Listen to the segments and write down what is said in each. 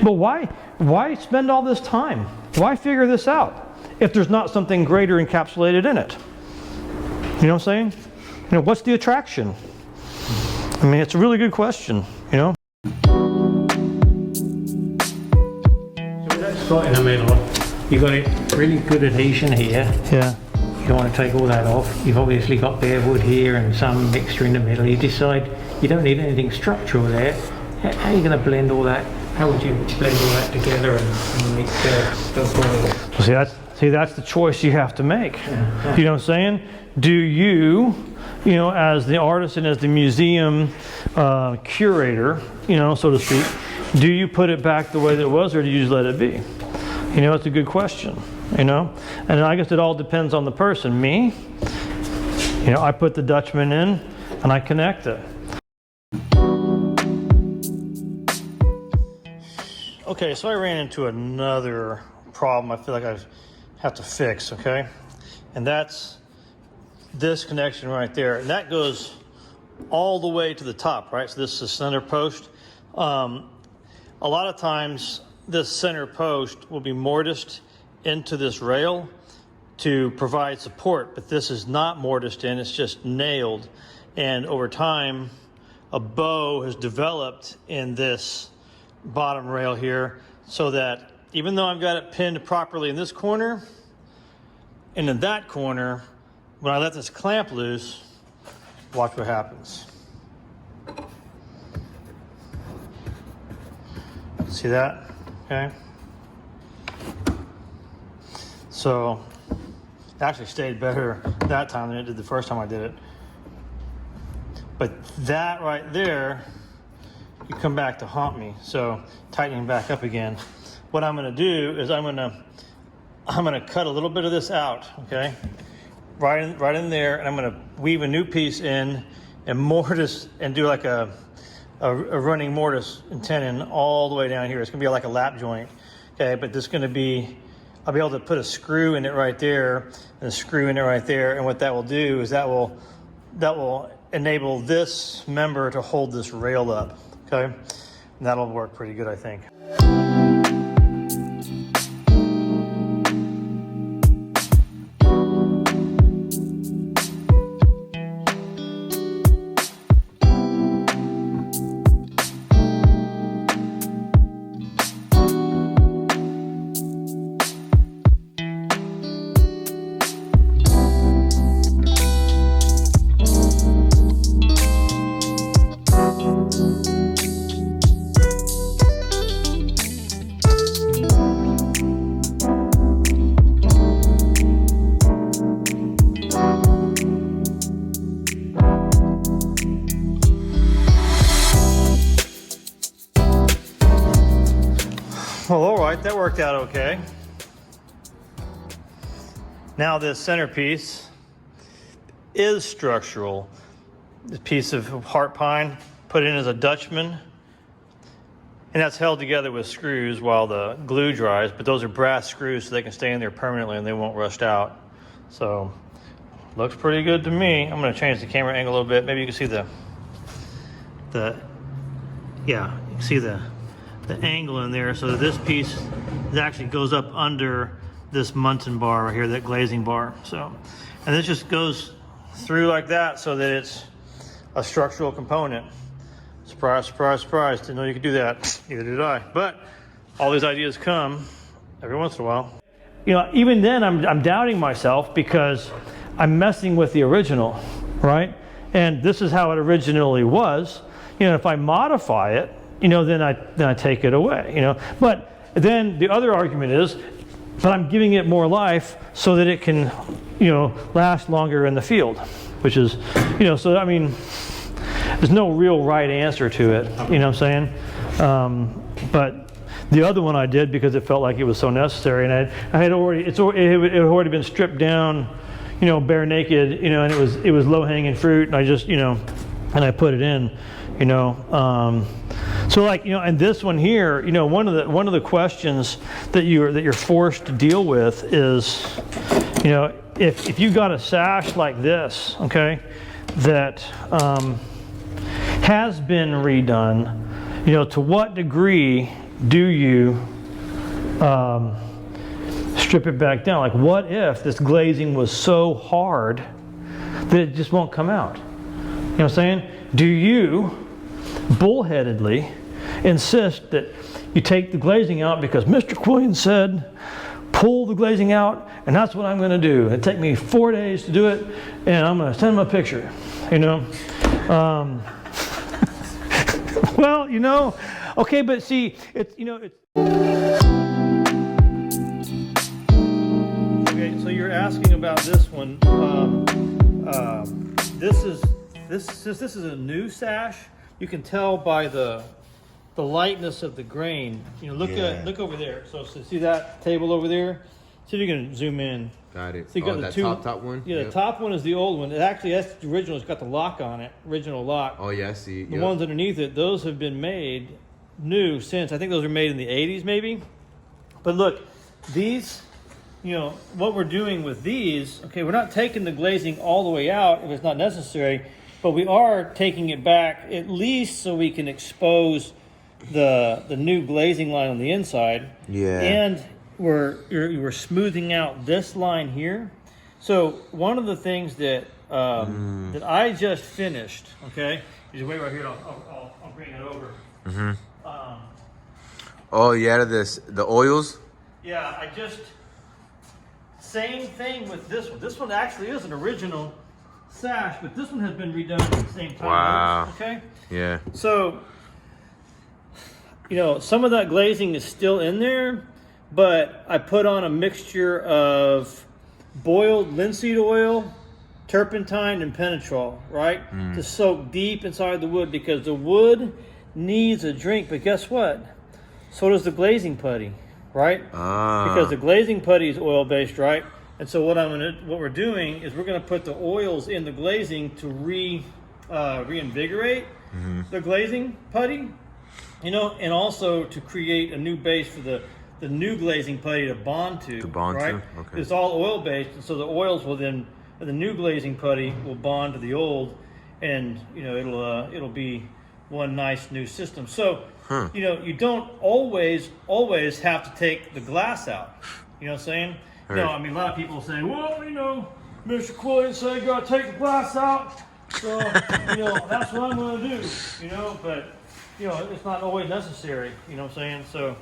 But why spend all this time? Why figure this out if there's not something greater encapsulated in it? You know what I'm saying? You know, what's the attraction? I mean, it's a really good question, you know? So with that spot in the middle, you've got it really good adhesion here. Yeah. You don't want to take all that off. You've obviously got bare wood here and some mixture in the middle. You decide you don't need anything structural there. How are you going to blend all that? How would you blend all that together and make the See, that's the choice you have to make. Yeah. You know what I'm saying? Do you know, as the artist and as the museum curator, you know, so to speak, do you put it back the way that it was, or do you just let it be? You know, it's a good question, you know? And I guess it all depends on the person. Me, you know, I put the Dutchman in and I connect it. Okay, so I ran into another problem I feel like I have to fix, okay? And that's this connection right there. And that goes all the way to the top, right? So this is the center post. A lot of times this center post will be mortised into this rail to provide support, but this is not mortised in, it's just nailed. And over time, a bow has developed in this bottom rail here, so that even though I've got it pinned properly in this corner and in that corner, when I let this clamp loose, watch what happens. See that? Okay. So it actually stayed better that time than it did the first time I did it. But that right there, you come back to haunt me. So tightening back up again. What I'm gonna do is I'm gonna cut a little bit of this out, okay? Right in there, and I'm gonna weave a new piece in and mortise and do like a running mortise and tenon all the way down here. It's gonna be like a lap joint, okay? But this is gonna be, I'll be able to put a screw in it right there and a screw in it right there. And what that will do is that will enable this member to hold this rail up, okay? And that'll work pretty good, I think. Well, all right, that worked out okay. Now this centerpiece is structural. This piece of heart pine put in as a Dutchman, and that's held together with screws while the glue dries, but those are brass screws so they can stay in there permanently and they won't rust out. So, looks pretty good to me. I'm gonna change the camera angle a little bit. Maybe you can see yeah, you can see the angle in there, so that this piece actually goes up under this Munson bar right here, that glazing bar. So, and this just goes through like that so that it's a structural component. Surprise, surprise, surprise. Didn't know you could do that. Neither did I. But all these ideas come every once in a while. You know, even then I'm doubting myself because I'm messing with the original, right? And this is how it originally was. You know, if I modify it, you know, then I take it away, you know. But then the other argument is, but I'm giving it more life so that it can, you know, last longer in the field, which is, you know, so I mean, there's no real right answer to it, you know what I'm saying? But the other one I did because it felt like it was so necessary, and I had already, it had already been stripped down, you know, bare naked, you know, and it was low hanging fruit, and I just, you know, and I put it in, you know. So like, you know, and this one here, you know, one of the questions that you're forced to deal with is, you know, if you got a sash like this, okay, that has been redone, you know, to what degree strip it back down? Like, what if this glazing was so hard that it just won't come out? You know what I'm saying? Do you bullheadedly insist that you take the glazing out because Mr. Quillian said pull the glazing out, and that's what I'm going to do? It'd take me 4 days to do it, and I'm going to send him a picture, you know? Well, you know, okay, but see, it's, you know, it's... Okay, so you're asking about this one. This is a new sash. You can tell by the lightness of the grain. You know, look over there. So see that table over there? See if you can zoom in. Got it. So you got the that two, top one? Yeah, Yep. the top one is the old one. It actually, that's the original. It's got the lock on it, original lock. Oh, yeah, I see. The ones underneath it, those have been made new since. I think those were made in the 80s maybe. But look, these, you know, what we're doing with these, okay, we're not taking the glazing all the way out if it's not necessary, but we are taking it back at least so we can expose the new glazing line on the inside. Yeah. And we're smoothing out this line here. So one of the things that that I just finished, okay, is wait right here. I'll bring it over. Oh, yeah, the oils? Yeah, same thing with this one. This one actually is an original sash, but this one has been redone at the same time. Wow. Okay. Yeah. So, you know, some of that glazing is still in there, but I put on a mixture of boiled linseed oil, turpentine, and penetrol, right? To soak deep inside the wood, because the wood needs a drink. But guess what? So does the glazing putty, right? Because the glazing putty is oil-based, right? And so what we're doing is we're gonna put the oils in the glazing to reinvigorate the glazing putty, you know, and also to create a new base for the new glazing putty to bond to. Right? Okay. It's all oil-based, and so the oils will then, the new glazing putty will bond to the old, and you know it'll be one nice new system. So you know, you don't always have to take the glass out. You know what I'm saying? You know, I mean, a lot of people say, well, you know, Mr. Quillian said you gotta take the glass out, so you know that's what I'm gonna do. You know, but you know it's not always necessary. You know what I'm saying? So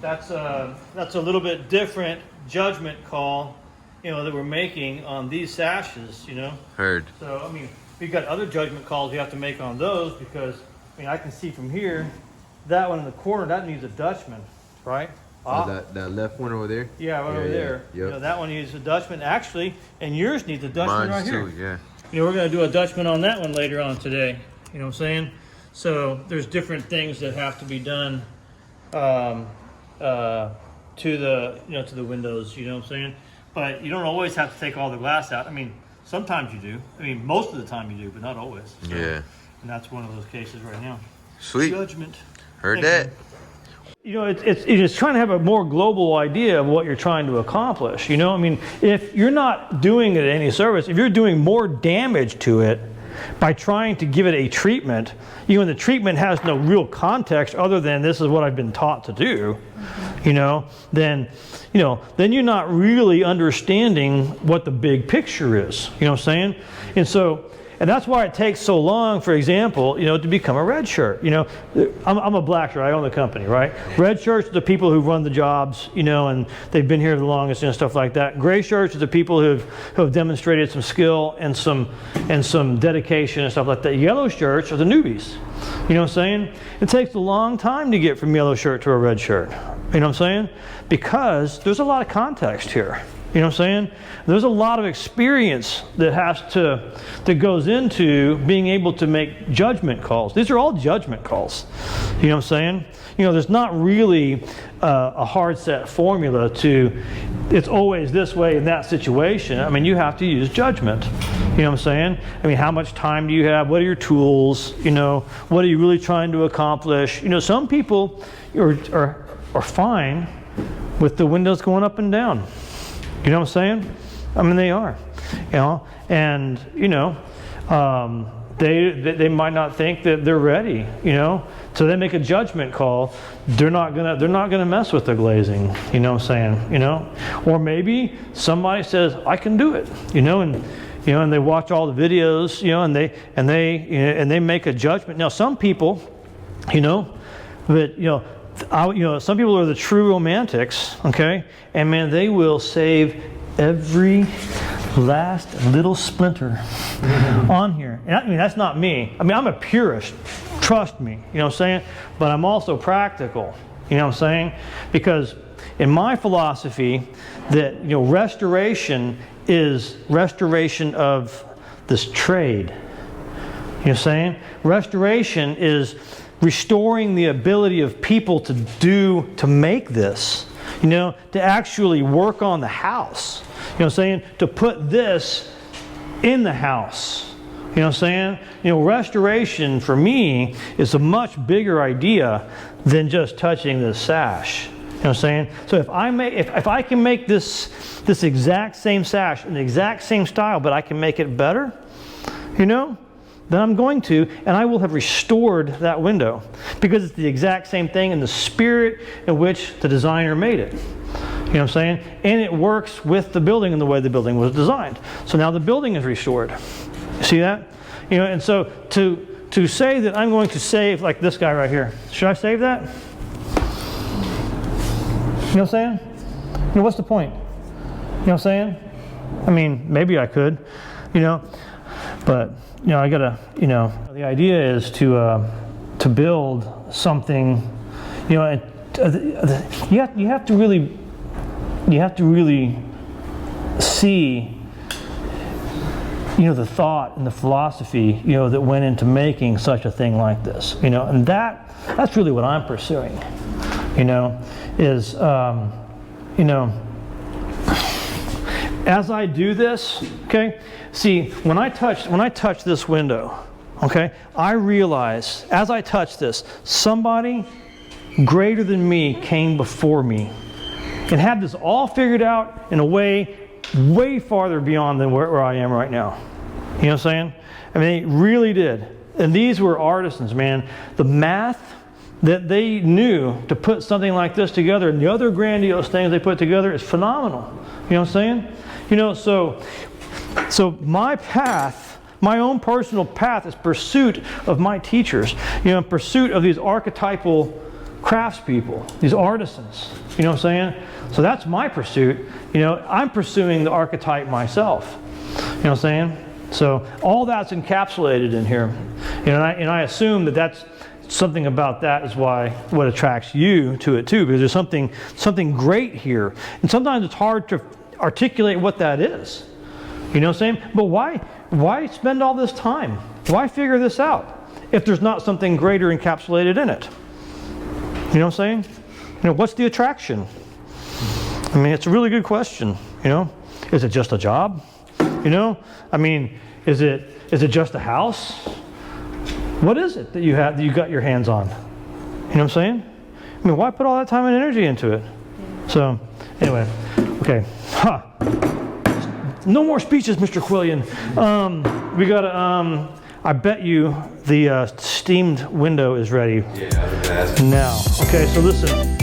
that's a little bit different judgment call, you know, that we're making on these sashes. You know. Heard. So I mean, we've got other judgment calls we have to make on those, because I mean I can see from here. That one in the corner, that needs a Dutchman, right? That left one over there? Yeah, right over there. Yep. You know, that one needs a Dutchman, actually, and yours needs a Dutchman right here. Mine too, yeah. You know, we're going to do a Dutchman on that one later on today. You know what I'm saying? So there's different things that have to be done to the windows. You know what I'm saying? But you don't always have to take all the glass out. I mean, sometimes you do. I mean, most of the time you do, but not always. So, Yeah. And that's one of those cases right now. Sweet. Judgment. Heard Thank that. You know, it's trying to have a more global idea of what you're trying to accomplish. You know, I mean, if you're not doing it any service, if you're doing more damage to it by trying to give it a treatment, you know, and the treatment has no real context other than this is what I've been taught to do, you know, then you're not really understanding what the big picture is. You know what I'm saying? And that's why it takes so long, for example, you know, to become a red shirt. You know, I'm a black shirt. I own the company, right? Red shirts are the people who run the jobs, you know, and they've been here the longest and stuff like that. Gray shirts are the people who have demonstrated some skill and some dedication and stuff like that. Yellow shirts are the newbies. You know what I'm saying? It takes a long time to get from yellow shirt to a red shirt. You know what I'm saying? Because there's a lot of context here. You know what I'm saying? There's a lot of experience that goes into being able to make judgment calls. These are all judgment calls. You know what I'm saying? You know, there's not really a hard set formula to, it's always this way in that situation. I mean, you have to use judgment. You know what I'm saying? I mean, how much time do you have? What are your tools? You know, what are you really trying to accomplish? You know, some people are fine with the windows going up and down. You know what I'm saying? I mean, they are, you know, and, you know, they might not think that they're ready, you know. So they make a judgment call. They're not gonna mess with the glazing, you know what I'm saying, you know. Or maybe somebody says, I can do it, you know, and they watch all the videos, you know, and they make a judgment. Now some people, you know, that some people are the true romantics, okay, and man, they will save every last little splinter on here. And I mean, that's not me. I mean, I'm a purist, trust me, you know what I'm saying? But I'm also practical, you know what I'm saying? Because in my philosophy, that, you know, restoration is restoration of this trade. You know what I'm saying? Restoration is restoring the ability of people to make this, you know, to actually work on the house. You know what I'm saying? To put this in the house. You know what I'm saying? You know, restoration for me is a much bigger idea than just touching this sash. You know what I'm saying? So if I can make this exact same sash in the exact same style, but I can make it better, you know, then I'm going to, and I will have restored that window because it's the exact same thing in the spirit in which the designer made it. You know what I'm saying? And it works with the building and the way the building was designed. So now the building is restored. See that? You know, and so to say that I'm going to save, like this guy right here, should I save that? You know what I'm saying? You know, what's the point? You know what I'm saying? I mean, maybe I could, you know, but, you know, I gotta, you know, the idea is to build something, you know, and you have to really see, you know, the thought and the philosophy, you know, that went into making such a thing like this, you know, and that's really what I'm pursuing, you know, is, you know, as I do this, okay, see, when I touch this window, okay, I realize as I touch this, somebody greater than me came before me and had this all figured out in a way farther beyond than where I am right now. You know what I'm saying? I mean, they really did. And these were artisans, man. The math that they knew to put something like this together and the other grandiose things they put together is phenomenal. You know what I'm saying? You know, so my path, my own personal path is pursuit of my teachers, you know, in pursuit of these archetypal craftspeople, these artisans. You know what I'm saying? So that's my pursuit. You know, I'm pursuing the archetype myself. You know what I'm saying? So all that's encapsulated in here. You know, and I assume that that's something about that is what attracts you to it too, because there's something great here. And sometimes it's hard to articulate what that is. You know what I'm saying? But why spend all this time? Why figure this out if there's not something greater encapsulated in it? You know what I'm saying? You know, what's the attraction? I mean, it's a really good question. You know, is it just a job? You know, I mean, is it just a house? What is it that you got your hands on? You know what I'm saying? I mean, why put all that time and energy into it? So, anyway, okay. No more speeches, Mr. Quillian. We gotta. I bet you the steamed window is ready. Yeah, I was gonna ask. Now. Okay, so listen.